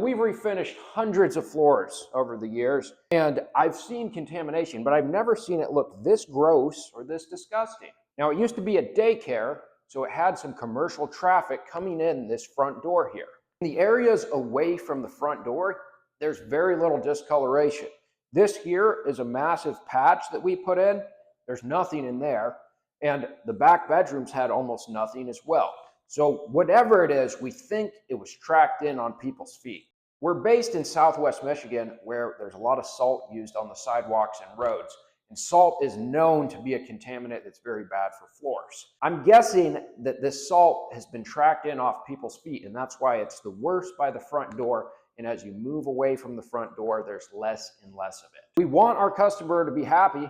We've refinished hundreds of floors over the years, and I've seen contamination, but I've never seen it look this gross or this disgusting. Now, it used to be a daycare, so it had some commercial traffic coming in this front door here. In the areas away from the front door, there's very little discoloration. This here is a massive patch that we put in. There's nothing in there, and the back bedrooms had almost nothing as well. So whatever it is, we think it was tracked in on people's feet. We're based in Southwest Michigan, where there's a lot of salt used on the sidewalks and roads. And salt is known to be a contaminant that's very bad for floors. I'm guessing that this salt has been tracked in off people's feet, and that's why it's the worst by the front door. And as you move away from the front door, there's less and less of it. We want our customer to be happy,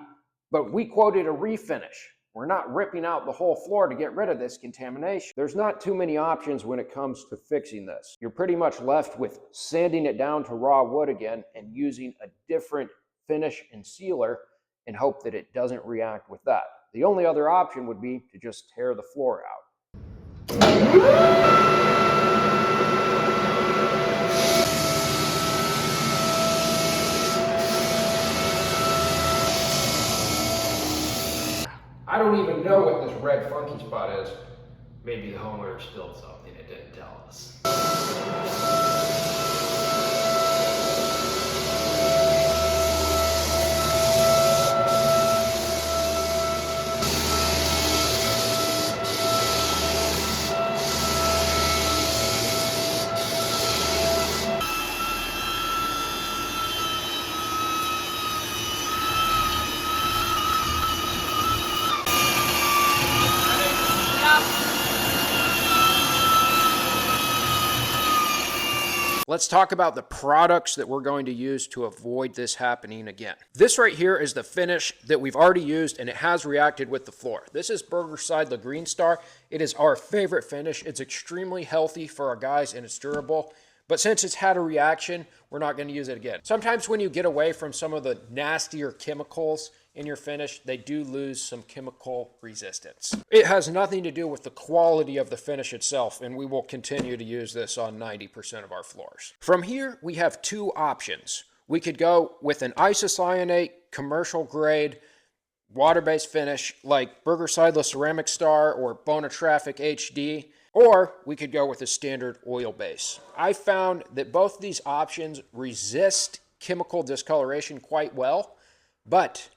but we quoted a refinish. We're not ripping out the whole floor to get rid of this contamination. There's not too many options when it comes to fixing this. You're pretty much left with sanding it down to raw wood again and using a different finish and sealer and hope that it doesn't react with that. The only other option would be to just tear the floor out. I don't even know what this red funky spot is. Maybe the homeowner spilled something and didn't tell us. Let's talk about the products that we're going to use to avoid this happening again. This right here is the finish that we've already used, and it has reacted with the floor. This is Burgerside the Green Star. It is our favorite finish. It's extremely healthy for our guys, and it's durable. But since it's had a reaction, we're not going to use it again. Sometimes when you get away from some of the nastier chemicals in your finish, they do lose some chemical resistance. It has nothing to do with the quality of the finish itself, and we will continue to use this on 90% of our floors. From here, we have two options. We could go with an isocyanate, commercial grade, water-based finish like Burgerside La Ceramic Star or Bonatraffic HD, or we could go with a standard oil base. I found that both these options resist chemical discoloration quite well, but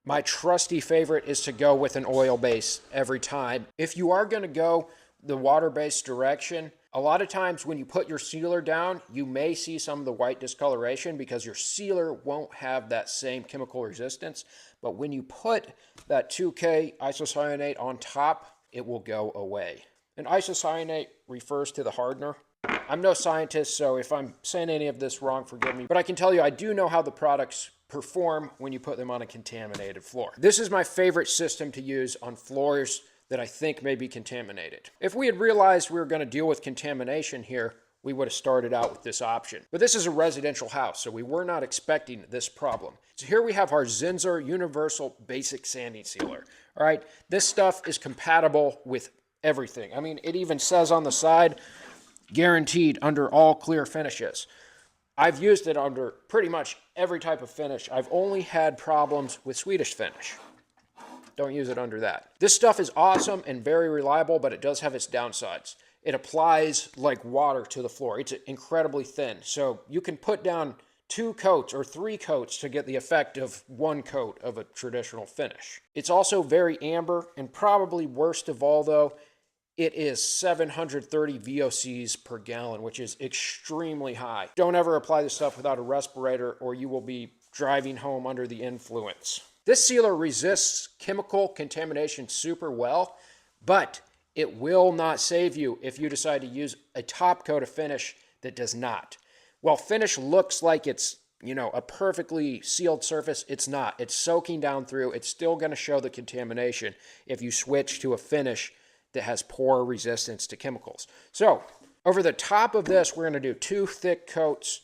my trusty favorite is to go with an oil base every time. If you are going to go the water-based direction, a lot of times when you put your sealer down, you may see some of the white discoloration because your sealer won't have that same chemical resistance. But when you put that 2K isocyanate on top, it will go away. And isocyanate refers to the hardener. I'm no scientist, so if I'm saying any of this wrong, forgive me. But I can tell you I do know how the products perform when you put them on a contaminated floor. This is my favorite system to use on floors that I think may be contaminated. If we had realized we were going to deal with contamination here, we would have started out with this option. But this is a residential house, so we were not expecting this problem. So here we have our Zinsser Universal Basic Sanding Sealer. All right, this stuff is compatible with everything. I mean, it even says on the side, guaranteed under all clear finishes. I've used it under pretty much every type of finish. I've only had problems with Swedish finish. Don't use it under that. This stuff is awesome and very reliable, but it does have its downsides. It applies like water to the floor. It's incredibly thin. So you can put down 2 coats or 3 coats to get the effect of 1 coat of a traditional finish. It's also very amber, and probably worst of all though, it is 730 VOCs per gallon, which is extremely high. Don't ever apply this stuff without a respirator or you will be driving home under the influence. This sealer resists chemical contamination super well, but it will not save you if you decide to use a top coat of finish that does not. While finish looks like it's, a perfectly sealed surface, it's not. It's soaking down through. It's still going to show the contamination if you switch to a finish that has poor resistance to chemicals. So over the top of this, we're going to do 2 thick coats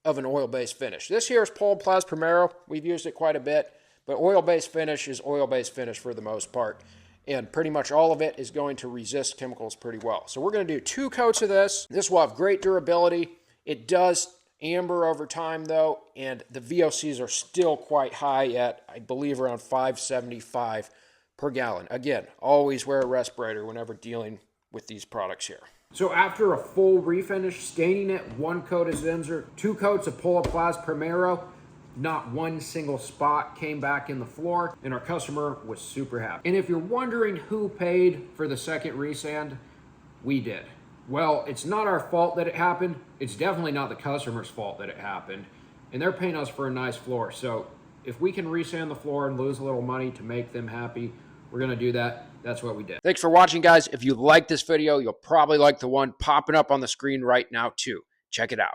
of an oil-based finish. This here is Polplast Primero. We've used it quite a bit, but oil-based finish is oil-based finish for the most part. And pretty much all of it is going to resist chemicals pretty well. So we're going to do 2 coats of this. This will have great durability. It does amber over time though, and the VOCs are still quite high at, I believe, around 575 per gallon. Again, always wear a respirator whenever dealing with these products here. So after a full refinish, staining it, 1 coat of Zinsser, 2 coats of Polaplast Primero, not one single spot came back in the floor, and our customer was super happy. And if you're wondering who paid for the second resand, we did. Well, it's not our fault that it happened. It's definitely not the customer's fault that it happened. And they're paying us for a nice floor. So if we can resand the floor and lose a little money to make them happy, we're gonna do that. That's what we did. Thanks for watching, guys. If you like this video, you'll probably like the one popping up on the screen right now too. Check it out.